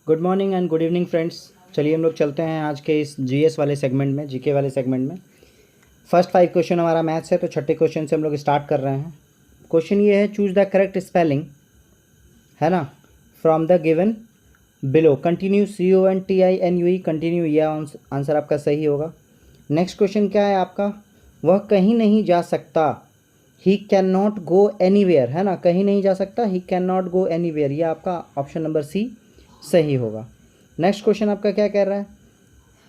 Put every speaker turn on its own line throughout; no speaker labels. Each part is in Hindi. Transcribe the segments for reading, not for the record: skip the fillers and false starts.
Good morning and good evening friends. चलिए हम लोग चलते हैं आज के इस जीएस वाले सेगमेंट में, जीके वाले सेगमेंट में। फर्स्ट 5 क्वेश्चन हमारा मैथ्स है, तो छठे क्वेश्चन से हम लोग स्टार्ट कर रहे हैं। क्वेश्चन ये है, चूज द करेक्ट स्पेलिंग, है ना, from the given below. Continue, CONTINUE, continue, ये आंसर आपका सही होगा। नेक्स्ट क्वेश्चन क्या है आपका, वह कहीं नहीं जा सकता, he can not go anywhere, है ना, कहीं नहीं जा सकता, he can not go anywhere, ये आपका ऑप्शन नंबर सी सही होगा। नेक्स्ट क्वेश्चन आपका क्या कह रहा है,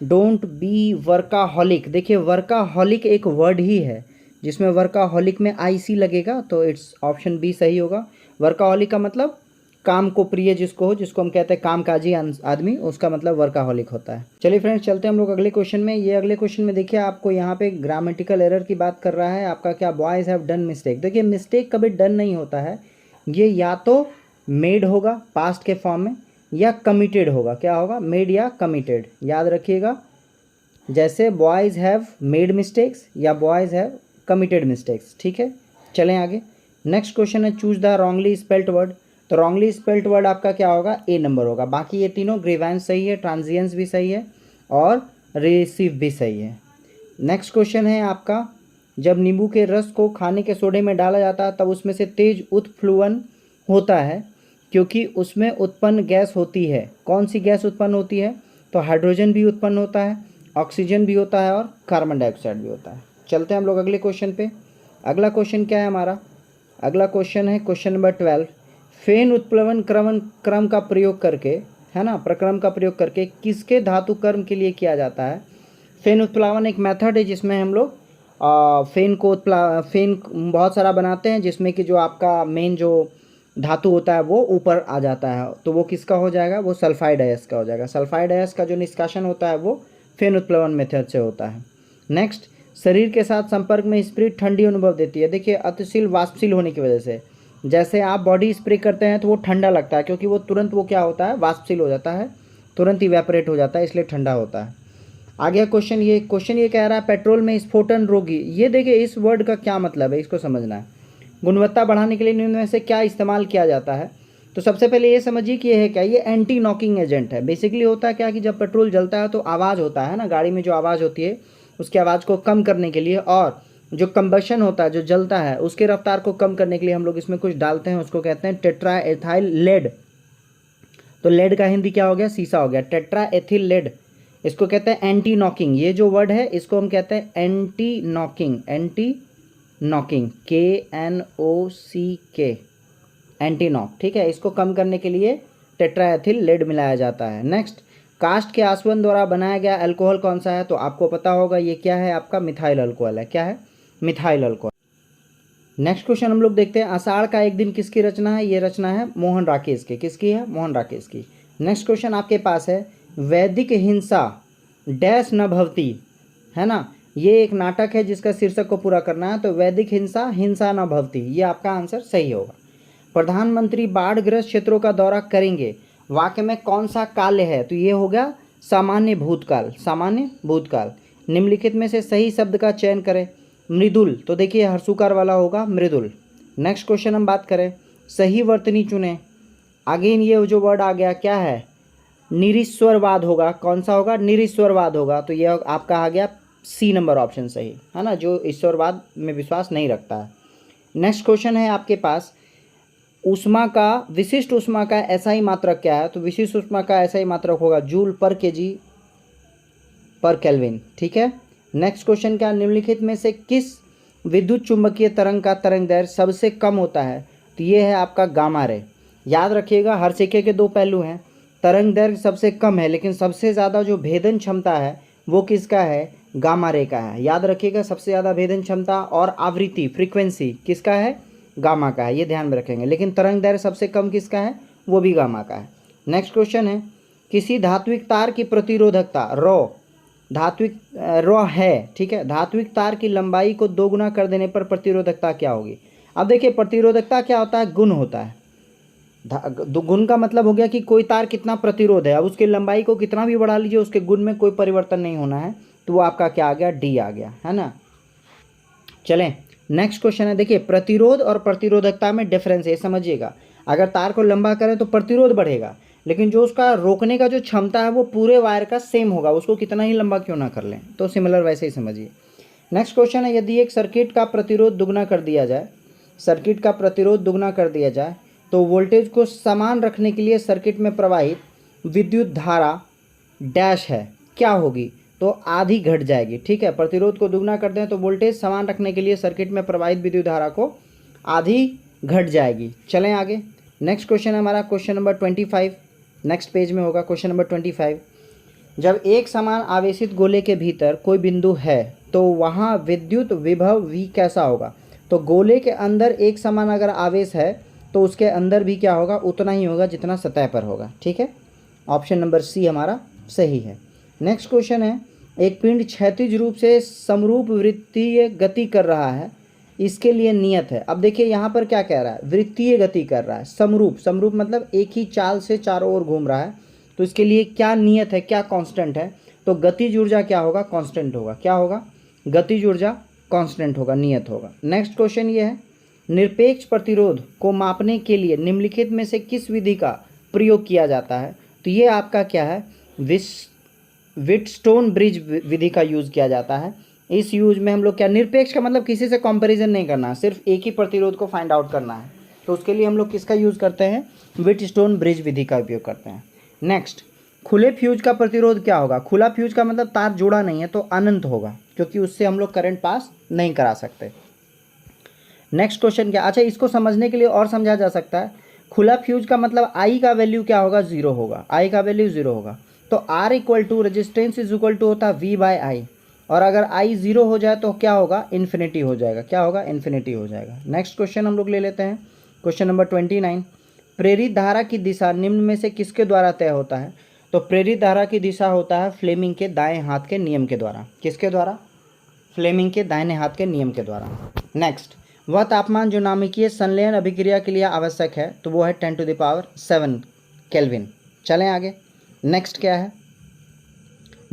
डोंट बी वर्काहॉलिक। देखिए वर्काहॉलिक एक वर्ड ही है जिसमें वर्काहॉलिक में IC लगेगा, तो इट्स ऑप्शन बी सही होगा। वर्काहॉलिक का मतलब काम को प्रिय जिसको हो, जिसको हम कहते हैं कामकाजी आदमी, उसका मतलब वर्काहॉलिक होता है। चलिए फ्रेंड्स चलते हैं हम लोग अगले क्वेश्चन में। ये अगले क्वेश्चन में देखिए आपको यहाँ पे ग्रामेटिकल एरर की बात कर रहा है आपका, क्या बॉयज़ हैव डन मिस्टेक। देखिए मिस्टेक कभी डन नहीं होता है, ये या तो मेड होगा पास्ट के फॉर्म में या कमिटेड होगा। क्या होगा, मेड या कमिटेड, याद रखिएगा। जैसे बॉयज़ हैव मेड मिस्टेक्स या बॉयज़ हैव कमिटेड मिस्टेक्स, ठीक है। चलें आगे। नेक्स्ट क्वेश्चन है, choose the wrongly spelt word. तो रॉन्गली स्पेल्ट वर्ड आपका क्या होगा, A नंबर होगा। बाकी ये तीनों, ग्रीवेंस सही है, ट्रांजिएंस भी सही है और रिसीव भी सही है। नेक्स्ट क्वेश्चन है आपका, जब नींबू के रस को खाने के सोडे में डाला जाता है तब उसमें से तेज उत्प्लवन होता है, क्योंकि उसमें उत्पन्न गैस होती है। कौन सी गैस उत्पन्न होती है, तो हाइड्रोजन भी उत्पन्न होता है, ऑक्सीजन भी होता है और कार्बन डाइऑक्साइड भी होता है। चलते हैं हम लोग अगले क्वेश्चन पे। अगला क्वेश्चन क्या है हमारा, अगला क्वेश्चन है क्वेश्चन नंबर 12। फेन उत्प्लवन क्रम का प्रयोग करके, है ना, प्रक्रम का प्रयोग करके किसके धातु कर्म के लिए किया जाता है। फेन उत्प्लावन एक मेथड है जिसमें हम लोग फेन बहुत सारा बनाते हैं, जिसमें कि जो आपका मेन जो धातु होता है वो ऊपर आ जाता है, तो वो किसका हो जाएगा, वो सल्फाइड आयस का हो जाएगा। सल्फाइड आयस का जो निष्कासन होता है वो फेन उत्प्लवन मेथड से होता है। नेक्स्ट, शरीर के साथ संपर्क में स्प्रिट ठंडी अनुभव देती है। देखिए अतिशील वाष्पशील होने की वजह से, जैसे आप बॉडी स्प्रे करते हैं तो वो ठंडा लगता है, क्योंकि वो तुरंत वो क्या होता है, वाष्पशील हो जाता है, तुरंत इवेपोरेट हो जाता है, इसलिए ठंडा होता है। आगे क्वेश्चन ये कह रहा है, पेट्रोल में स्फोटन रोगी। ये देखिए इस वर्ड का क्या मतलब है, इसको समझना है। गुणवत्ता बढ़ाने के लिए निम्न में से क्या इस्तेमाल किया जाता है। तो सबसे पहले ये समझिए कि ये है क्या, ये एंटी नॉकिंग एजेंट है। बेसिकली होता है क्या कि जब पेट्रोल जलता है तो आवाज़ होता है ना, गाड़ी में जो आवाज़ होती है उसकी आवाज़ को कम करने के लिए, और जो कंबशन होता है, जो जलता है, उसके रफ्तार को कम करने के लिए हम लोग इसमें कुछ डालते हैं, उसको कहते हैं टेट्रा एथाइल लेड। तो लेड का हिंदी क्या हो गया, शीशा हो गया। टेट्रा एथिल लेड, इसको कहते हैं एंटी नॉकिंग। ये जो वर्ड है इसको हम कहते हैं anti knocking, anti knocking, KNOCK, anti knock, ठीक है। इसको कम करने के लिए टेट्राएथिल लेड मिलाया जाता है। नेक्स्ट, कास्ट के आसवन द्वारा बनाया गया अल्कोहल कौन सा है, तो आपको पता होगा ये क्या है, आपका मिथाइल अल्कोहल है। क्या है, मिथाइल अल्कोहल। नेक्स्ट क्वेश्चन हम लोग देखते हैं, आषाढ़ का एक दिन किसकी रचना है। ये रचना है मोहन राकेश की। किसकी है, मोहन राकेश की। नेक्स्ट क्वेश्चन आपके पास है, वैदिक हिंसा डैश न भवती, है ना, ये एक नाटक है जिसका शीर्षक को पूरा करना है, तो वैदिक हिंसा हिंसा न भवती, ये आपका आंसर सही होगा। प्रधानमंत्री बाढ़ग्रस्त क्षेत्रों का दौरा करेंगे, वाक्य में कौन सा काल है, तो ये हो गया सामान्य भूतकाल, सामान्य भूतकाल। निम्नलिखित में से सही शब्द का चयन करें। मृदुल, तो देखिए हर्षुकार वाला होगा मृदुल। नेक्स्ट क्वेश्चन हम बात करें, सही वर्तनी चुने। अगेन ये जो वर्ड आ गया क्या है, निरीश्वरवाद होगा। कौन सा होगा, निरीश्वरवाद होगा, तो ये आपका आ गया C नंबर ऑप्शन सही, है ना, जो ईश्वरवाद में विश्वास नहीं रखता है। नेक्स्ट क्वेश्चन है आपके पास, ऊष्मा का, विशिष्ट ऊष्मा का SI मात्रक क्या है, तो विशिष्ट ऊष्मा का SI मात्रक होगा जूल पर kg पर केल्विन, ठीक है। नेक्स्ट क्वेश्चन क्या, निम्नलिखित में से किस विद्युत चुंबकीय तरंग का तरंग दैर्घ्य सबसे कम होता है, तो ये है आपका गामा रे। याद रखिएगा हर सिक्के के दो पहलू हैं, तरंग दैर्घ्य सबसे कम है, लेकिन सबसे ज़्यादा जो भेदन क्षमता है वो किसका है, गामा रे का है। याद रखिएगा सबसे ज़्यादा भेदन क्षमता और आवृत्ति फ्रीक्वेंसी किसका है, गामा का है, ये ध्यान में रखेंगे। लेकिन तरंग दैर्घ्य सबसे कम किसका है, वो भी गामा का है। नेक्स्ट क्वेश्चन है, किसी धात्विक तार की प्रतिरोधकता धात्विक है, ठीक है, धात्विक तार की लंबाई को दोगुना कर देने पर प्रतिरोधकता क्या होगी। अब देखिए प्रतिरोधकता क्या होता है, गुण होता है। गुण का मतलब हो गया कि कोई तार कितना प्रतिरोध है, अब उसकी लंबाई को कितना भी बढ़ा लीजिए उसके गुण में कोई परिवर्तन नहीं होना है, तो वो आपका क्या आ गया, D आ गया, है ना। चलें नेक्स्ट क्वेश्चन है, देखिए प्रतिरोध और प्रतिरोधकता में डिफरेंस है, समझिएगा। अगर तार को लंबा करें तो प्रतिरोध बढ़ेगा, लेकिन जो उसका रोकने का जो क्षमता है वो पूरे वायर का सेम होगा, उसको कितना ही लंबा क्यों ना कर लें। तो सिमिलर वैसे ही समझिए। नेक्स्ट क्वेश्चन है, यदि एक सर्किट का प्रतिरोध दुगना कर दिया जाए, सर्किट का प्रतिरोध दुगना कर दिया जाए तो वोल्टेज को समान रखने के लिए सर्किट में प्रवाहित विद्युत धारा डैश है, क्या होगी? तो आधी घट जाएगी। ठीक है, प्रतिरोध को दुगना कर दें तो वोल्टेज समान रखने के लिए सर्किट में प्रवाहित विद्युत धारा को आधी घट जाएगी। चलें आगे। नेक्स्ट क्वेश्चन है हमारा क्वेश्चन नंबर 25, नेक्स्ट पेज में होगा क्वेश्चन नंबर 25। जब एक समान आवेशित गोले के भीतर कोई बिंदु है तो वहाँ विद्युत विभव V कैसा होगा? तो गोले के अंदर एक समान अगर आवेश है तो उसके अंदर भी क्या होगा? उतना ही होगा जितना सतह पर होगा। ठीक है, ऑप्शन नंबर सी हमारा सही है। नेक्स्ट क्वेश्चन है, एक पिंड क्षैतिज रूप से समरूप वृत्तीय गति कर रहा है, इसके लिए नियत है। अब देखिए यहाँ पर क्या कह रहा है? वृत्तीय गति कर रहा है, समरूप, समरूप मतलब एक ही चाल से चारों ओर घूम रहा है, तो इसके लिए क्या नियत है, क्या कांस्टेंट है? तो गतिज ऊर्जा क्या होगा? कांस्टेंट होगा। क्या होगा? गतिज ऊर्जा कांस्टेंट होगा, नियत होगा। नेक्स्ट क्वेश्चन ये है, निरपेक्ष प्रतिरोध को मापने के लिए निम्नलिखित में से किस विधि का प्रयोग किया जाता है? तो ये आपका क्या है? व्हिटस्टोन ब्रिज विधि का यूज़ किया जाता है। इस यूज में हम लोग क्या, निरपेक्ष का मतलब किसी से कंपैरिजन नहीं करना है, सिर्फ एक ही प्रतिरोध को फाइंड आउट करना है, तो उसके लिए हम लोग किसका यूज़ करते हैं? व्हिटस्टोन ब्रिज विधि का उपयोग करते हैं। नेक्स्ट, खुले फ्यूज का प्रतिरोध क्या होगा? खुला फ्यूज का मतलब तार जुड़ा नहीं है तो अनंत होगा, क्योंकि उससे हम लोग करंट पास नहीं करा सकते। नेक्स्ट क्वेश्चन क्या, अच्छा इसको समझने के लिए और समझा जा सकता है, खुला फ्यूज का मतलब आई का वैल्यू क्या होगा? जीरो होगा, आई का वैल्यू जीरो होगा। तो R equal to resistance is equal to होता है वी बाई आई, और अगर आई जीरो हो जाए तो क्या होगा? इन्फिनिटी हो जाएगा। क्या होगा? इन्फिनिटी हो जाएगा। नेक्स्ट क्वेश्चन हम लोग ले लेते हैं क्वेश्चन नंबर 29। प्रेरित धारा की दिशा निम्न में से किसके द्वारा तय होता है? तो प्रेरित धारा की दिशा होता है फ्लेमिंग के दाएं हाथ के नियम के द्वारा। किसके द्वारा? फ्लेमिंग के दाहिने हाथ के नियम के द्वारा। नेक्स्ट, वह तापमान जो नाभिकीय संलयन अभिक्रिया के लिए आवश्यक है तो वो है 10⁷ केल्विन। चलें आगे। नेक्स्ट क्या है?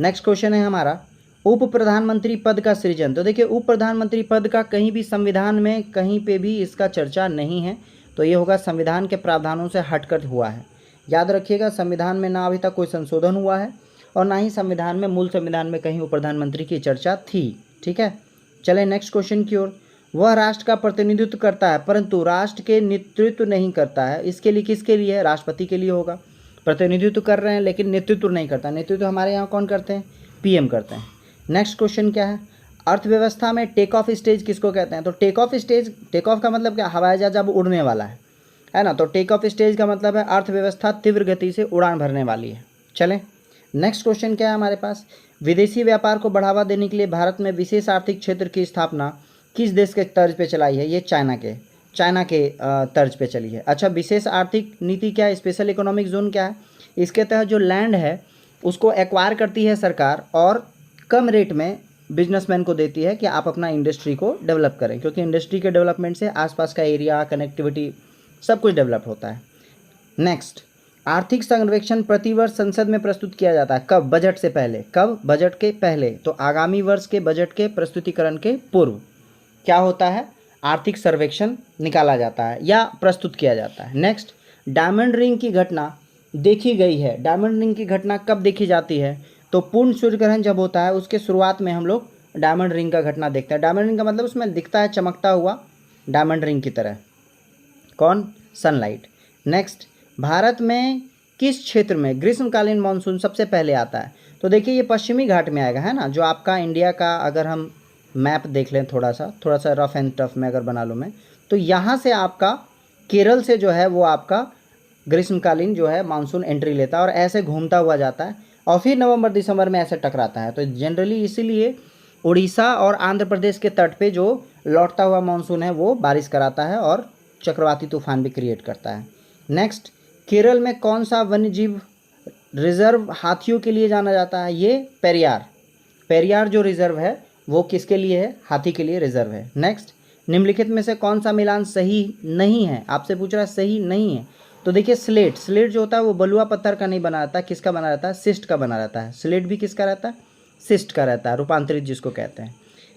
नेक्स्ट क्वेश्चन है हमारा, उप प्रधानमंत्री पद का सृजन। तो देखिए उप प्रधानमंत्री पद का कहीं भी संविधान में कहीं पे भी इसका चर्चा नहीं है, तो ये होगा संविधान के प्रावधानों से हटकर हुआ है। याद रखिएगा, संविधान में ना अभी तक कोई संशोधन हुआ है और ना ही संविधान में, मूल संविधान में कहीं उप प्रधानमंत्री की चर्चा थी। ठीक है, चलें नेक्स्ट क्वेश्चन की ओर। वह राष्ट्र का प्रतिनिधित्व करता है परंतु राष्ट्र के नेतृत्व नहीं करता है, इसके लिए किसके लिए है? राष्ट्रपति के लिए होगा। प्रतिनिधित्व कर रहे हैं लेकिन नेतृत्व नहीं करता। नेतृत्व हमारे यहाँ कौन करते हैं? पीएम करते हैं। नेक्स्ट क्वेश्चन क्या है? अर्थव्यवस्था में टेक ऑफ स्टेज किसको कहते हैं? तो take off stage, take off का मतलब क्या? हवाई जहाज अब उड़ने वाला है ना, तो टेक ऑफ स्टेज का मतलब है अर्थव्यवस्था तीव्र गति से उड़ान भरने वाली है। चलें नेक्स्ट क्वेश्चन क्या है हमारे पास, विदेशी व्यापार को बढ़ावा देने के लिए भारत में विशेष आर्थिक क्षेत्र की स्थापना किस देश के तर्ज पे चलाई है? ये चाइना के तर्ज पे चली है। अच्छा, विशेष आर्थिक नीति क्या है? स्पेशल इकोनॉमिक जोन क्या है? इसके तहत जो लैंड है उसको एक्वायर करती है सरकार और कम रेट में बिजनेसमैन को देती है कि आप अपना इंडस्ट्री को डेवलप करें, क्योंकि इंडस्ट्री के डेवलपमेंट से आसपास का एरिया, कनेक्टिविटी सब कुछ डेवलप होता है। नेक्स्ट, आर्थिक सर्वेक्षण प्रतिवर्ष संसद में प्रस्तुत किया जाता है। कब? बजट से पहले। कब? बजट के पहले। तो आगामी वर्ष के बजट के प्रस्तुतिकरण के पूर्व क्या होता है? आर्थिक सर्वेक्षण निकाला जाता है या प्रस्तुत किया जाता है। नेक्स्ट, डायमंड रिंग की घटना देखी गई है। डायमंड रिंग की घटना कब देखी जाती है? तो पूर्ण सूर्य ग्रहण जब होता है उसके शुरुआत में हम लोग डायमंड रिंग का घटना देखते हैं। डायमंड रिंग का मतलब उसमें दिखता है चमकता हुआ डायमंड रिंग की तरह। कौन? सनलाइट। नेक्स्ट, भारत में किस क्षेत्र में ग्रीष्मकालीन मानसून सबसे पहले आता है? तो देखिए ये पश्चिमी घाट में आएगा, है ना, जो आपका इंडिया का अगर हम मैप देख लें थोड़ा सा रफ एंड टफ में अगर बना लूँ मैं, तो यहाँ से आपका केरल से जो है वो आपका ग्रीष्मकालीन जो है मानसून एंट्री लेता है और ऐसे घूमता हुआ जाता है और फिर नवंबर दिसंबर में ऐसे टकराता है। तो जनरली इसीलिए उड़ीसा और आंध्र प्रदेश के तट पे जो लौटता हुआ मानसून है वो बारिश कराता है और चक्रवाती तूफान भी क्रिएट करता है। नेक्स्ट, केरल में कौन सा वन्यजीव रिजर्व हाथियों के लिए जाना जाता है? ये पेरियार जो रिजर्व है वो किसके लिए है? हाथी के लिए रिजर्व है। नेक्स्ट, निम्नलिखित में से कौन सा मिलान सही नहीं है? आपसे पूछ रहा है सही नहीं है। तो देखिए स्लेट जो होता है वो बलुआ पत्थर का नहीं बना रहता, किसका बना रहता है? सिस्ट का बना रहता है। स्लेट भी किसका रहता है? सिस्ट का रहता है, रूपांतरित जिसको कहते हैं।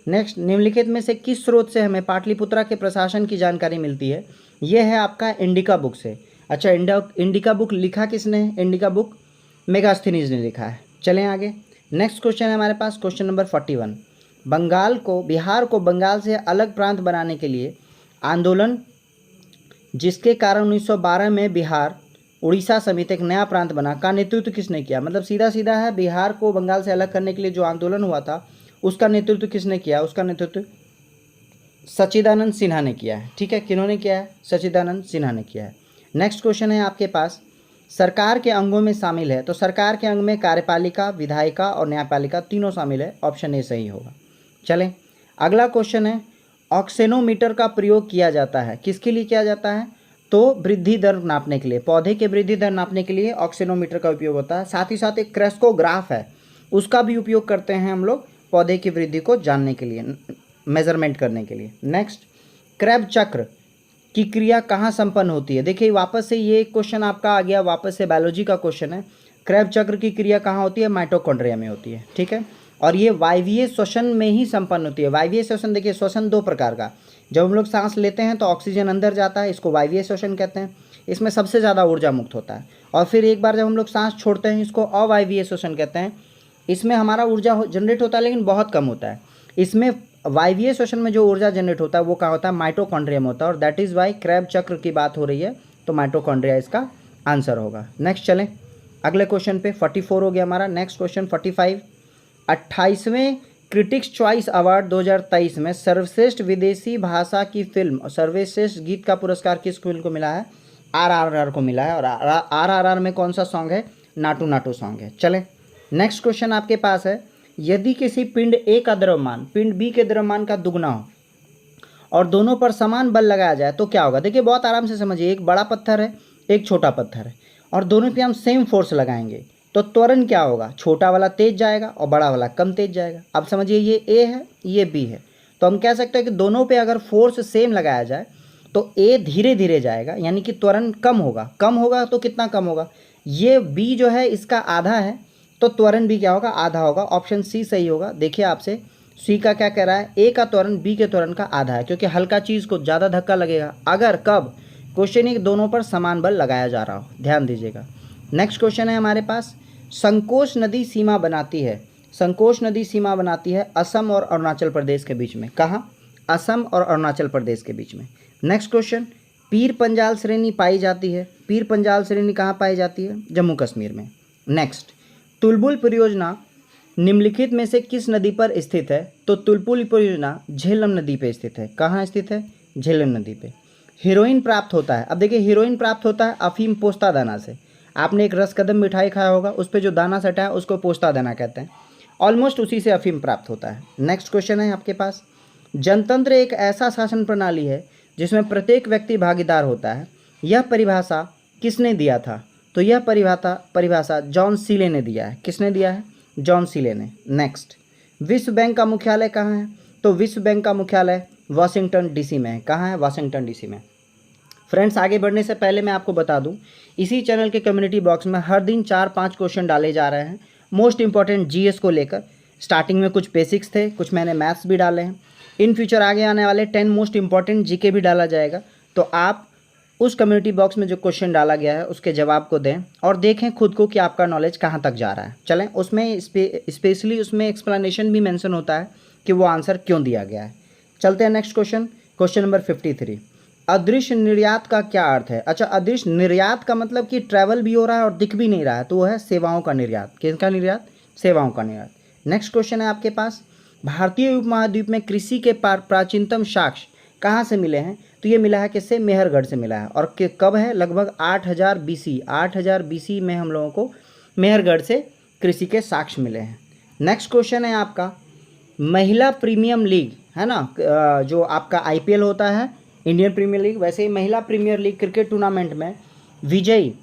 नेक्स्ट, निम्नलिखित में से किस स्रोत से हमें पाटलिपुत्रा के प्रशासन की जानकारी मिलती है? यह है आपका इंडिका बुक से। अच्छा, इंडिका बुक लिखा किसने है? इंडिका बुक मेगास्थनीज ने लिखा है। चलें आगे, नेक्स्ट क्वेश्चन है हमारे पास, क्वेश्चन नंबर 41। बिहार को बंगाल से अलग प्रांत बनाने के लिए आंदोलन जिसके कारण 1912 में बिहार उड़ीसा समेत एक नया प्रांत बना का नेतृत्व किसने किया? मतलब सीधा सीधा है, बिहार को बंगाल से अलग करने के लिए जो आंदोलन हुआ था उसका नेतृत्व किसने किया? उसका नेतृत्व सच्चिदानंद सिन्हा ने किया है। ठीक है, किन्होंने किया है? सच्चिदानंद सिन्हा ने किया है। नेक्स्ट क्वेश्चन है आपके पास, सरकार के अंगों में शामिल है, तो सरकार के अंग में कार्यपालिका, विधायिका और न्यायपालिका तीनों शामिल है। ऑप्शन ए सही होगा। चलें, अगला क्वेश्चन है, ऑक्सेनोमीटर का प्रयोग किया जाता है, किसके लिए किया जाता है? तो वृद्धि दर नापने के लिए, पौधे के वृद्धि दर नापने के लिए ऑक्सेनोमीटर का उपयोग होता है। साथ ही साथ एक क्रेस्कोग्राफ है, उसका भी उपयोग करते हैं हम लोग पौधे की वृद्धि को जानने के लिए, मेजरमेंट करने के लिए। नेक्स्ट, क्रेब चक्र की क्रिया कहाँ संपन्न होती है? देखिए वापस से ये क्वेश्चन आपका आ गया, वापस से बायोलॉजी का क्वेश्चन है। क्रेब चक्र की क्रिया कहाँ होती है? माइटोकॉन्ड्रिया में होती है। ठीक है, और ये वायवीय श्वसन में ही संपन्न होती है। वायवीय श्वसन, देखिए श्वसन दो प्रकार का, जब हम लोग सांस लेते हैं तो ऑक्सीजन अंदर जाता है, इसको वायवीय श्वसन कहते हैं, इसमें सबसे ज़्यादा ऊर्जा मुक्त होता है। और फिर एक बार जब हम लोग सांस छोड़ते हैं, इसको अवायवीय श्वसन कहते हैं, इसमें हमारा ऊर्जा जनरेट होता है लेकिन बहुत कम होता है। इसमें वायवीय श्वसन में जो ऊर्जा जनरेट होता है वो कहाँ होता है? माइटोकॉन्ड्रिया में होता है, और दैट इज़ वाई क्रेब चक्र की बात हो रही है, तो माइटोकॉन्ड्रिया इसका आंसर होगा। नेक्स्ट चलें अगले क्वेश्चन पे, 44 हो गया हमारा। नेक्स्ट क्वेश्चन 45, 28वें क्रिटिक्स चॉइस अवार्ड 2023 में सर्वश्रेष्ठ विदेशी भाषा की फिल्म और सर्वश्रेष्ठ गीत का पुरस्कार किस फिल्म को मिला है? RRR को मिला है, और RRR में कौन सा सॉन्ग है? नाटू नाटू सॉन्ग है। चलें, नेक्स्ट क्वेश्चन आपके पास है, यदि किसी पिंड ए का द्रव्यमान पिंड बी के द्रव्यमान का दुगना हो और दोनों पर समान बल लगाया जाए तो क्या होगा? देखिए बहुत आराम से समझिए, एक बड़ा पत्थर है, एक छोटा पत्थर है, और दोनों पे हम सेम फोर्स लगाएंगे तो त्वरण क्या होगा? छोटा वाला तेज जाएगा और बड़ा वाला कम तेज जाएगा। अब समझिए ये ए है, ये बी है, तो हम कह सकते हैं कि दोनों पे अगर फोर्स सेम लगाया जाए तो ए धीरे धीरे जाएगा, यानी कि त्वरण कम होगा। कम होगा तो कितना कम होगा? ये बी जो है इसका आधा है, तो त्वरण भी क्या होगा? आधा होगा। ऑप्शन सी सही होगा। देखिए आपसे सी का क्या कह रहा है? ए का त्वरण बी के त्वरण का आधा है, क्योंकि हल्का चीज़ को ज़्यादा धक्का लगेगा। अगर कब? क्वेश्चन ही दोनों पर समान बल लगाया जा रहा हो, ध्यान दीजिएगा। नेक्स्ट क्वेश्चन है हमारे पास, संकोच नदी सीमा बनाती है, संकोच नदी सीमा बनाती है असम और अरुणाचल प्रदेश के बीच में। कहाँ? असम और अरुणाचल प्रदेश के बीच में। नेक्स्ट क्वेश्चन, पीर पंजाल श्रेणी पाई जाती है, पीर पंजाल श्रेणी कहाँ पाई जाती है? जम्मू कश्मीर में। नेक्स्ट, तुलबुल परियोजना निम्नलिखित में से किस नदी पर स्थित है? तो तुलबुल परियोजना झेलम नदी पे स्थित है। कहाँ स्थित है? झेलम नदी पे। हीरोइन प्राप्त होता है, अब देखिए हीरोइन प्राप्त होता है अफीम पोस्ता दाना से। आपने एक रसकदम मिठाई खाया होगा, उस पर जो दाना सटा है उसको पोस्ता दाना कहते हैं, ऑलमोस्ट उसी से अफीम प्राप्त होता है। नेक्स्ट क्वेश्चन है आपके पास, जनतंत्र एक ऐसा शासन प्रणाली है जिसमें प्रत्येक व्यक्ति भागीदार होता है, यह परिभाषा किसने दिया था? तो यह परिभाषा जॉन सीले ने दिया है। किसने दिया है? जॉन सीले ने। नेक्स्ट, विश्व बैंक का मुख्यालय कहाँ है? तो विश्व बैंक का मुख्यालय वाशिंगटन डीसी में है। कहाँ है? वाशिंगटन डीसी में। फ्रेंड्स, आगे बढ़ने से पहले मैं आपको बता दूं, इसी चैनल के कम्युनिटी बॉक्स में हर दिन 4-5 क्वेश्चन डाले जा रहे हैं मोस्ट इंपॉर्टेंट जीएस को लेकर। स्टार्टिंग में कुछ बेसिक्स थे, कुछ मैंने मैथ्स भी डाले हैं। इन फ्यूचर आगे आने वाले 10 मोस्ट इंपॉर्टेंट जीके भी डाला जाएगा, तो आप उस कम्युनिटी बॉक्स में जो क्वेश्चन डाला गया है उसके जवाब को दें और देखें खुद को कि आपका नॉलेज कहाँ तक जा रहा है। चलें, उसमें स्पेशली उसमें एक्सप्लेनेशन भी मेंशन होता है कि वो आंसर क्यों दिया गया है। चलते हैं नेक्स्ट क्वेश्चन, क्वेश्चन नंबर 53, अदृश्य निर्यात का क्या अर्थ है? अच्छा, अदृश्य निर्यात का मतलब कि ट्रैवल भी हो रहा है और दिख भी नहीं रहा है, तो वो है सेवाओं का निर्यात। किसका निर्यात? सेवाओं का निर्यात। नेक्स्ट क्वेश्चन है आपके पास, भारतीय उपमहाद्वीप में कृषि के प्राचीनतम साक्ष्य कहाँ से मिले हैं? तो ये मिला है किससे? मेहरगढ़ से मिला है। और कब है? लगभग 8000 BC में हम लोगों को मेहरगढ़ से कृषि के साक्ष्य मिले हैं। नेक्स्ट क्वेश्चन है आपका, महिला प्रीमियम लीग है ना, जो आपका IPL होता है इंडियन प्रीमियर लीग, वैसे ही महिला प्रीमियर लीग क्रिकेट टूर्नामेंट में विजयी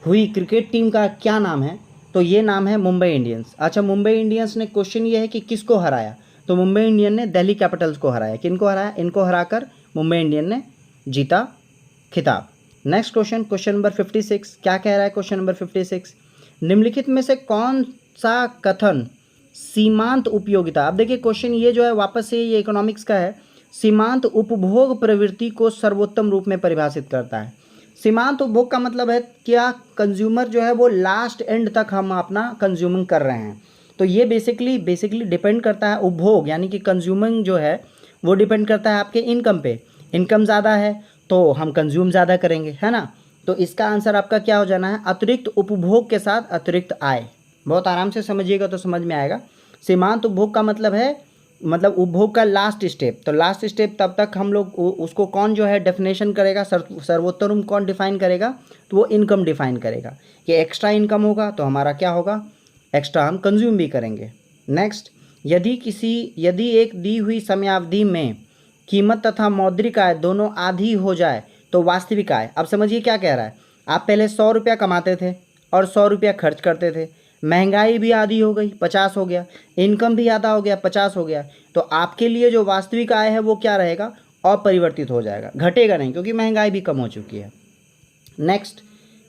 हुई क्रिकेट टीम का क्या नाम है? तो ये नाम है मुंबई इंडियंस। अच्छा, मुंबई इंडियंस ने, क्वेश्चन ये है कि किसको हराया? तो मुंबई इंडियन ने दिल्ली कैपिटल्स को हराया। किनको हराया? इनको हराकर मुंबई इंडियन ने जीता खिताब। नेक्स्ट क्वेश्चन, क्वेश्चन नंबर 56, क्या कह रहा है क्वेश्चन नंबर 56, निम्नलिखित में से कौन सा कथन सीमांत उपयोगिता, अब देखिए क्वेश्चन ये जो है वापस से ये इकोनॉमिक्स का है, सीमांत उपभोग प्रवृत्ति को सर्वोत्तम रूप में परिभाषित करता है। सीमांत उपभोग का मतलब है क्या कंज्यूमर जो है वो लास्ट एंड तक हम अपना कंज्यूमिंग कर रहे हैं। तो ये बेसिकली डिपेंड करता है उपभोग, यानी कि कंज्यूमिंग जो है वो डिपेंड करता है आपके इनकम पे। इनकम ज़्यादा है तो हम कंज्यूम ज़्यादा करेंगे, है ना। तो इसका आंसर आपका क्या हो जाना है, अतिरिक्त उपभोग के साथ अतिरिक्त आय। बहुत आराम से समझिएगा तो समझ में आएगा। सीमांत उपभोग का मतलब है मतलब उपभोग का लास्ट स्टेप। तो लास्ट स्टेप तब तक हम लोग उसको कौन जो है डेफिनेशन करेगा, सर्वोत्तम कौन डिफाइन करेगा, तो वो इनकम डिफाइन करेगा कि एक्स्ट्रा इनकम होगा तो हमारा क्या होगा, एक्स्ट्रा हम कंज्यूम भी करेंगे। नेक्स्ट, यदि एक दी हुई समयावधि में कीमत तथा मौद्रिक आय दोनों आधी हो जाए तो वास्तविक आय। अब समझिए क्या कह रहा है, आप पहले 100 रुपया कमाते थे और 100 रुपया खर्च करते थे, महंगाई भी आधी हो गई 50 हो गया, इनकम भी आधा हो गया 50 हो गया, तो आपके लिए जो वास्तविक आय है वो क्या रहेगा, अपरिवर्तित हो जाएगा, घटेगा नहीं, क्योंकि महंगाई भी कम हो चुकी है। नेक्स्ट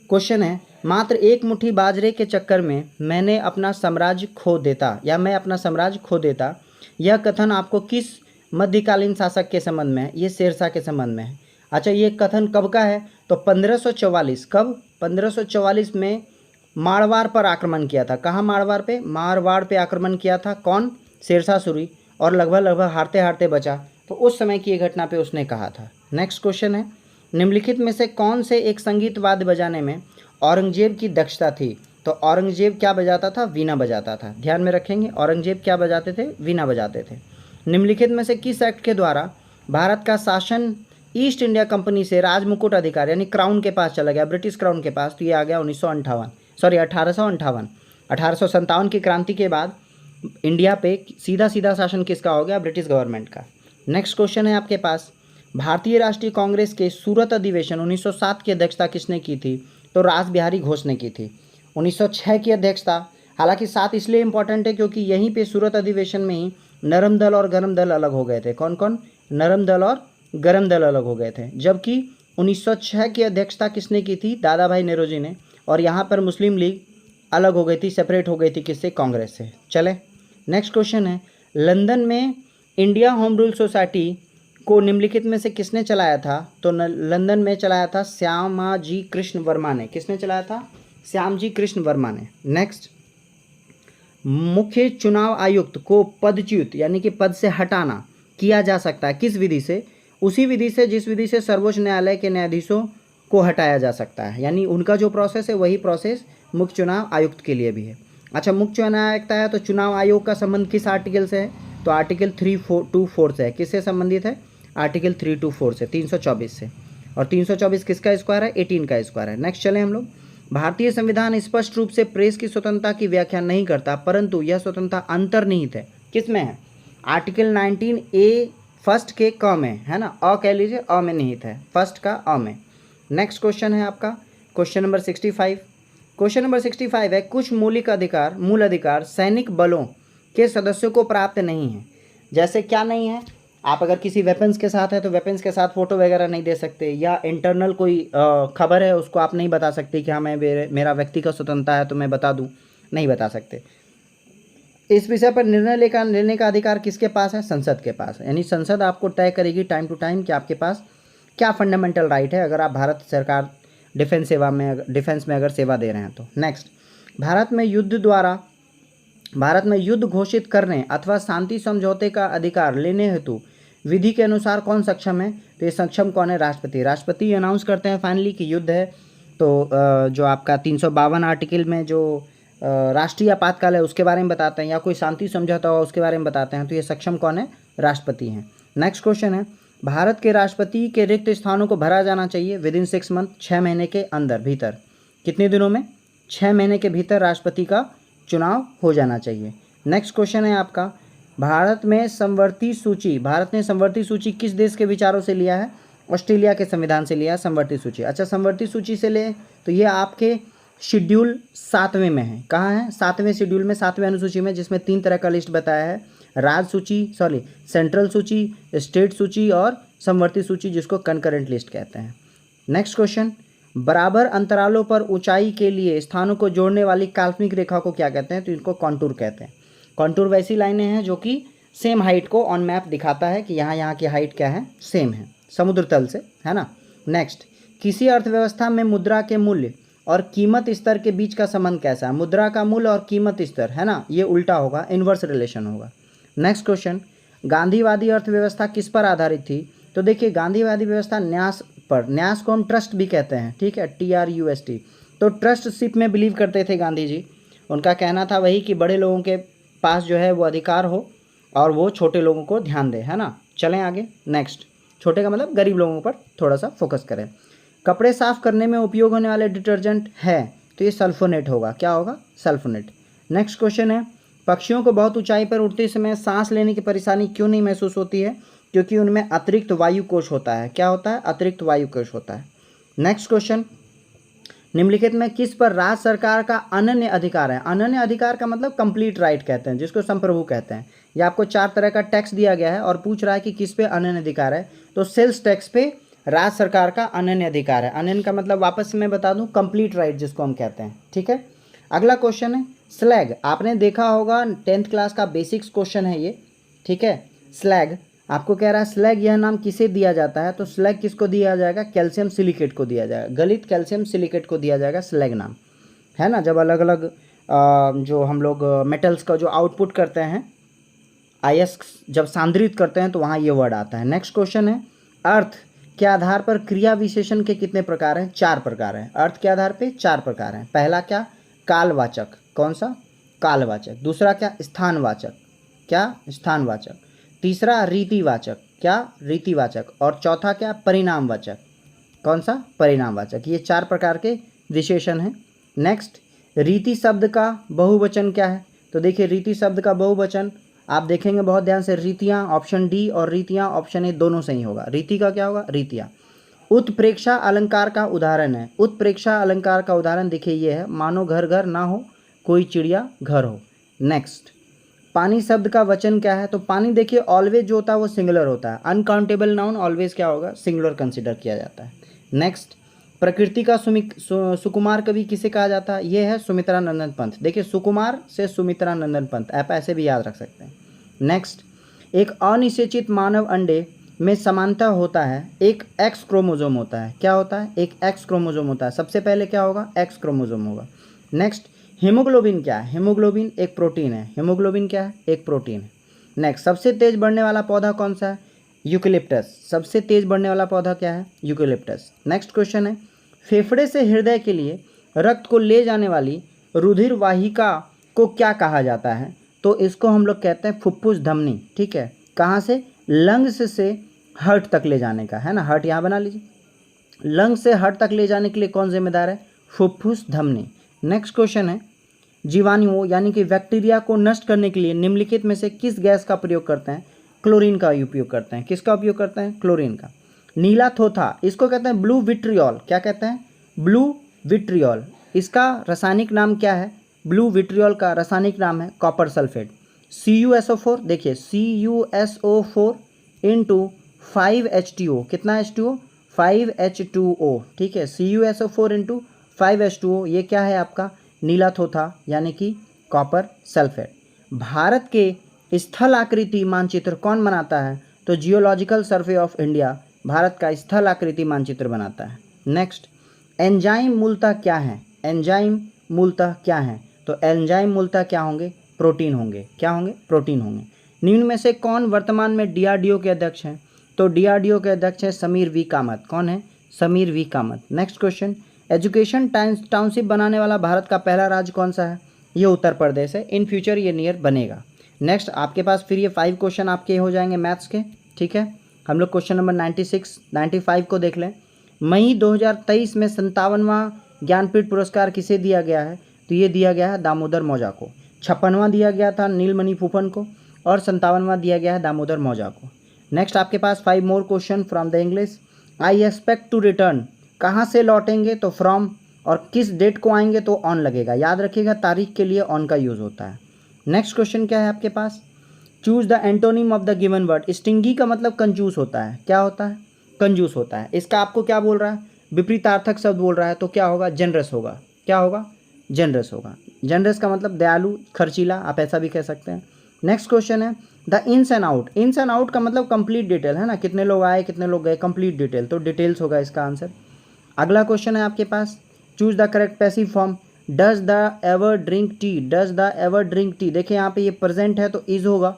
क्वेश्चन है, मात्र एक मुट्ठी बाजरे के चक्कर में मैंने अपना साम्राज्य खो देता या मैं अपना साम्राज्य खो देता, यह कथन आपको किस मध्यकालीन शासक के संबंध में है, ये शेरशाह के संबंध में है। अच्छा, ये कथन कब का है, तो 1544। कब, 1544 में मारवाड़ पर आक्रमण किया था। कहाँ मारवाड़ पे, मारवाड़ पे आक्रमण किया था कौन, शेरशाह सूरी, और लगभग हारते हारते बचा, तो उस समय की ये घटना पे उसने कहा था। नेक्स्ट क्वेश्चन है, निम्नलिखित में से कौन से एक संगीत वाद्य बजाने में औरंगजेब की दक्षता थी। तो औरंगजेब क्या बजाता था, वीणा बजाता था। ध्यान में रखेंगे, औरंगजेब क्या बजाते थे, वीणा बजाते थे। निम्नलिखित में से किस एक्ट के द्वारा भारत का शासन ईस्ट इंडिया कंपनी से राजमुकुट अधिकार यानी क्राउन के पास चला गया, ब्रिटिश क्राउन के पास, तो ये आ गया 1858। 1857 की क्रांति के बाद इंडिया पे सीधा शासन किसका हो गया, ब्रिटिश गवर्नमेंट का। नेक्स्ट क्वेश्चन है आपके पास, भारतीय राष्ट्रीय कांग्रेस के सूरत अधिवेशन 1907 की अध्यक्षता किसने की थी, तो रास बिहारी घोष ने की थी। 1906 की अध्यक्षता, हालांकि 7 इसलिए इंपॉर्टेंट है क्योंकि यहीं पे सूरत अधिवेशन में ही नरम दल और गरम दल अलग हो गए थे। कौन कौन, नरम दल और गरम दल अलग हो गए थे। जबकि 1906 की अध्यक्षता किसने की थी, दादा भाई नेहरूजी ने, और यहाँ पर मुस्लिम लीग अलग हो गई थी, सेपरेट हो गई थी किससे, कांग्रेस से। चले नेक्स्ट क्वेश्चन है, लंदन में इंडिया होम रूल सोसाइटी को निम्नलिखित में से किसने चलाया था, तो लंदन में चलाया था श्यामाजी कृष्ण वर्मा ने। किसने चलाया था, श्यामजी कृष्ण वर्मा ने। नेक्स्ट, मुख्य चुनाव आयुक्त को पदच्युत यानी कि पद से हटाना किया जा सकता है किस विधि से, उसी विधि से जिस विधि से सर्वोच्च न्यायालय के न्यायाधीशों को हटाया जा सकता है, यानी उनका जो प्रोसेस है वही प्रोसेस मुख्य चुनाव आयुक्त के लिए भी है। अच्छा, मुख्य चुनाव आयुक्त है तो चुनाव आयोग का संबंध किस आर्टिकल से है, तो आर्टिकल 324 से है। किससे संबंधित है, आर्टिकल 324 से, 324 से, और 324 किसका स्क्वायर है, 18 का स्क्वायर है। नेक्स्ट चले हम लोग, भारतीय संविधान स्पष्ट रूप से प्रेस की स्वतंत्रता की व्याख्या नहीं करता, परंतु यह स्वतंत्रता अंतर्निहित है। किसमें है, आर्टिकल 19A फर्स्ट के क में है ना, अ कह लीजिए, अ में निहित है, फर्स्ट का अ में। नेक्स्ट क्वेश्चन है आपका क्वेश्चन नंबर 65। क्वेश्चन नंबर 65 है, कुछ मूल अधिकार सैनिक बलों के सदस्यों को प्राप्त नहीं है। जैसे क्या नहीं है, आप अगर किसी वेपन्स के साथ है तो वेपन्स के साथ फोटो वगैरह नहीं दे सकते, या इंटरनल कोई खबर है उसको आप नहीं बता सकते कि हाँ मेरा व्यक्तिगत स्वतंत्रता है तो मैं बता दूँ, नहीं बता सकते। इस विषय पर निर्णय लेने का अधिकार किसके पास है, संसद के पास है। यानी संसद आपको तय करेगी टाइम टू टाइम कि आपके पास क्या फंडामेंटल राइट है, अगर आप भारत सरकार डिफेंस में अगर सेवा दे रहे हैं तो। नेक्स्ट, भारत में युद्ध घोषित करने अथवा शांति समझौते का अधिकार लेने हेतु विधि के अनुसार कौन सक्षम है, तो ये सक्षम कौन है, राष्ट्रपति। राष्ट्रपति अनाउंस करते हैं फाइनली कि युद्ध है, तो जो आपका 352 आर्टिकल में जो राष्ट्रीय आपातकाल है उसके बारे में बताते हैं, या कोई शांति समझौता हुआ उसके बारे में बताते हैं, तो ये सक्षम कौन है, राष्ट्रपति हैं। नेक्स्ट क्वेश्चन है, भारत के राष्ट्रपति के रिक्त स्थानों को भरा जाना चाहिए विदिन 6 मंथ, 6 महीने के भीतर। कितने दिनों में, 6 महीने के भीतर राष्ट्रपति का चुनाव हो जाना चाहिए। नेक्स्ट क्वेश्चन है आपका, भारत ने समवर्ती सूची किस देश के विचारों से लिया है, ऑस्ट्रेलिया के संविधान से लिया है समवर्ती सूची। अच्छा, समवर्ती सूची से ले तो ये आपके शेड्यूल 7वें में है। कहाँ है, 7वें शेड्यूल में, 7वें अनुसूची में, जिसमें 3 तरह का लिस्ट बताया है, सेंट्रल सूची, स्टेट सूची और समवर्ती सूची, जिसको कंकरेंट लिस्ट कहते हैं। नेक्स्ट क्वेश्चन, बराबर अंतरालों पर ऊंचाई के लिए स्थानों को जोड़ने वाली काल्पनिक रेखा को क्या कहते हैं, तो इनको कॉन्टूर कहते हैं। कॉन्टूर वैसी लाइनें हैं जो कि सेम हाइट को ऑन मैप दिखाता है कि यहाँ की हाइट क्या है, सेम है समुद्र तल से, है ना। नेक्स्ट, किसी अर्थव्यवस्था में मुद्रा के मूल्य और कीमत स्तर के बीच का संबंध कैसा है? मुद्रा का मूल्य और कीमत स्तर, है ना, ये उल्टा होगा, इन्वर्स रिलेशन होगा। नेक्स्ट क्वेश्चन, गांधीवादी अर्थव्यवस्था किस पर आधारित थी? तो देखिए गांधीवादी व्यवस्था न्यास पर, न्यास को हम ट्रस्ट भी कहते हैं, ठीक है, TRUST। तो ट्रस्टशिप में बिलीव करते थे गांधी जी। उनका कहना था वही कि बड़े लोगों के पास जो है वो अधिकार हो और वो छोटे लोगों को ध्यान दे, है ना। चलें आगे। नेक्स्ट, छोटे का मतलब गरीब लोगों पर थोड़ा सा फोकस करें। कपड़े साफ करने में उपयोग होने वाले डिटर्जेंट है, तो ये सल्फोनेट होगा। क्या होगा? सल्फोनेट। नेक्स्ट क्वेश्चन है, पक्षियों को बहुत ऊंचाई पर उड़ते समय सांस लेने की परेशानी क्यों नहीं महसूस होती है? क्योंकि उनमें अतिरिक्त वायु कोश होता है। क्या होता है? अतिरिक्त वायु कोश होता है। नेक्स्ट क्वेश्चन, निम्नलिखित में किस पर राज्य सरकार का अनन्य अधिकार है? अनन्य अधिकार का मतलब कंप्लीट राइट कहते हैं, जिसको संप्रभु कहते हैं। ये आपको 4 तरह का टैक्स दिया गया है और पूछ रहा है कि किस पे अनन्य अधिकार है, तो सेल्स टैक्स पे राज्य सरकार का अनन्य अधिकार है। अनन्य का मतलब वापस मैं बता दूं, कंप्लीट राइट जिसको हम कहते हैं, ठीक है। अगला क्वेश्चन है स्लैग। आपने देखा होगा 10th क्लास का बेसिक्स क्वेश्चन है ये, ठीक है। स्लैग आपको कह रहा है स्लैग यह नाम किसे दिया जाता है? तो स्लैग किसको दिया जाएगा? कैल्शियम सिलिकेट को दिया जाएगा, गलित कैल्शियम सिलिकेट को दिया जाएगा स्लैग नाम, है ना। जब अलग अलग जो हम लोग मेटल्स का जो आउटपुट करते हैं, आयस्क जब सांद्रित करते हैं तो वहाँ ये वर्ड आता है। नेक्स्ट क्वेश्चन है, अर्थ के आधार पर क्रिया विशेषण के कितने प्रकार हैं? 4 प्रकार हैं। अर्थ के आधार पे 4 प्रकार हैं। पहला क्या? कालवाचक। कौन सा? कालवाचक। दूसरा क्या? स्थानवाचक। क्या? स्थानवाचक। तीसरा रीतिवाचक। क्या? रीतिवाचक। और चौथा क्या? परिणामवाचक। कौन सा? परिणामवाचक। ये 4 प्रकार के विशेषण हैं। नेक्स्ट, रीति शब्द का बहुवचन क्या है? तो देखिए रीति शब्द का बहुवचन आप देखेंगे बहुत ध्यान से, रीतियाँ ऑप्शन डी और रीतियाँ ऑप्शन ए दोनों सही होगा। रीति का क्या होगा? रीतियाँ। उत्प्रेक्षा अलंकार का उदाहरण है। उत्प्रेक्षा अलंकार का उदाहरण देखिए ये है, मानो घर घर ना हो कोई चिड़िया घर हो। नेक्स्ट, पानी शब्द का वचन क्या है? तो पानी देखिए ऑलवेज जो होता है वो सिंगुलर होता है। अनकाउंटेबल नाउन ऑलवेज क्या होगा? सिंगुलर कंसिडर किया जाता है। नेक्स्ट, प्रकृति का सुकुमार कवि किसे कहा जाता है? ये है सुमित्रा नंदन पंत। देखिए सुकुमार से सुमित्रा नंदन पंत, आप ऐसे भी याद रख सकते हैं। नेक्स्ट, एक अनिषेचित मानव अंडे में समानता होता है, एक एक्स क्रोमोजोम होता है। क्या होता है? एक एक्स क्रोमोजोम होता है। सबसे पहले क्या होगा? एक्स क्रोमोजोम होगा। नेक्स्ट, हीमोग्लोबिन क्या है? हीमोग्लोबिन एक प्रोटीन है। हीमोग्लोबिन क्या है? एक प्रोटीन है। नेक्स्ट, सबसे तेज बढ़ने वाला पौधा कौन सा है? यूकेलिप्टस। सबसे तेज बढ़ने वाला पौधा क्या है? यूकेलिप्टस। नेक्स्ट क्वेश्चन है, फेफड़े से हृदय के लिए रक्त को ले जाने वाली रुधिर वाहिका को क्या कहा जाता है? तो इसको हम लोग कहते हैं फुफ्फुस धमनी, ठीक है। कहाँ से? लंग्स से हार्ट तक ले जाने का, है ना। हार्ट यहाँ बना लीजिए। लंग्स से हार्ट तक ले जाने के लिए कौन जिम्मेदार है? फुफ्फुस धमनी। नेक्स्ट क्वेश्चन है, जीवाणुओं यानी कि बैक्टीरिया को नष्ट करने के लिए निम्नलिखित में से किस गैस का प्रयोग करते हैं? क्लोरीन का उपयोग करते हैं। किसका उपयोग करते हैं? क्लोरीन का। नीला थोथा, इसको कहते हैं ब्लू विट्रियोल। क्या कहते हैं? Blue vitriol. इसका रासायनिक नाम क्या है? ब्लू विट्रियोल का रासायनिक नाम है कॉपर सल्फेट। CuSO4, देखिए CuSO4 इंटू 5H2O। कितना H2O? 5H2O, ठीक है। CuSO4 इंटू 5H2O, ये क्या है आपका? नीला थोथा यानी कि कॉपर सल्फेट। भारत के स्थल आकृति मानचित्र कौन बनाता है? तो geological survey of India Bharat का स्थल आकृति मानचित्र बनाता है। नेक्स्ट, एंजाइम मूलतः क्या है? एंजाइम मूलतः क्या है? तो एंजाइम मूलतः क्या होंगे? प्रोटीन होंगे। क्या होंगे? प्रोटीन होंगे। निम्न में से कौन वर्तमान में DRDO के अध्यक्ष हैं? तो DRDO के अध्यक्ष हैं समीर वी कामत। कौन है? Sameer V Kamath. Next question, education township बनाने वाला भारत का पहला राज्य कौन सा है? ये उत्तर प्रदेश है। इन फ्यूचर ये नियर बनेगा। नेक्स्ट, आपके पास फिर ये 5 क्वेश्चन आपके हो जाएंगे मैथ्स के, ठीक है। हम लोग क्वेश्चन नंबर 96, 95 को देख लें। मई 2023 में 57वां ज्ञानपीठ पुरस्कार किसे दिया गया है? तो ये दिया गया है दामोदर मौजा को। 56वां दिया गया था नीलमणि फूफन को और 57वां दिया गया है दामोदर मौजा को। नेक्स्ट, आपके पास 5 more question from the English. I expect to return, कहाँ से लौटेंगे? तो फ्रॉम। और किस डेट को आएंगे? तो ऑन लगेगा। याद रखिएगा तारीख के लिए ऑन का यूज़ होता है। नेक्स्ट क्वेश्चन क्या है आपके पास? Choose the antonym of the given word. Stingy का मतलब कंजूस होता है। क्या होता है? कंजूस होता है। इसका आपको क्या बोल रहा है? विपरीतार्थक शब्द बोल रहा है, तो क्या होगा? जनरस होगा। क्या होगा? जनरस होगा। जनरस का मतलब दयालु, खर्चीला, आप ऐसा भी कह सकते हैं। नेक्स्ट क्वेश्चन है the ins and out. Ins and out का मतलब कंप्लीट डिटेल, है ना। कितने लोग आए, कितने लोग गए, कंप्लीट डिटेल, तो डिटेल्स होगा इसका आंसर। अगला क्वेश्चन है आपके पास, choose the correct passive form. Does the ever drink tea, does the ever drink tea. देखिए यहाँ पे ये प्रेजेंट है तो इज होगा,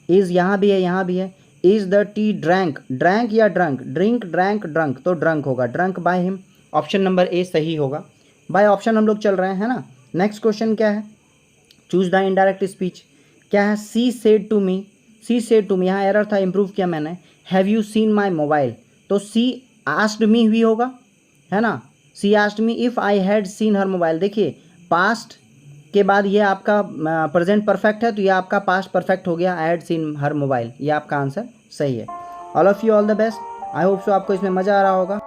इज यहाँ भी है यहाँ भी है। Is the T drank, drank या ड्रंक, ड्रिंक ड्रैंक ड्रंक, तो ड्रंक होगा, drunk by him. Option number A सही होगा। बाय ऑप्शन हम लोग चल रहे हैं ना। नेक्स्ट क्वेश्चन क्या है, चूज द इनडायरेक्ट स्पीच। क्या है, she said to me, she said to me, यहाँ एरर था, इंप्रूव किया मैंने। Have you seen my mobile, तो सी आस्क्ड मी भी होगा, है ना। She asked me if I had seen her mobile. देखिए पास्ट के बाद ये आपका प्रेजेंट परफेक्ट है, तो ये आपका पास्ट परफेक्ट हो गया, आई हैड सीन हर मोबाइल, ये आपका आंसर सही है। All of you all the best. I hope so आपको इसमें मज़ा आ रहा होगा।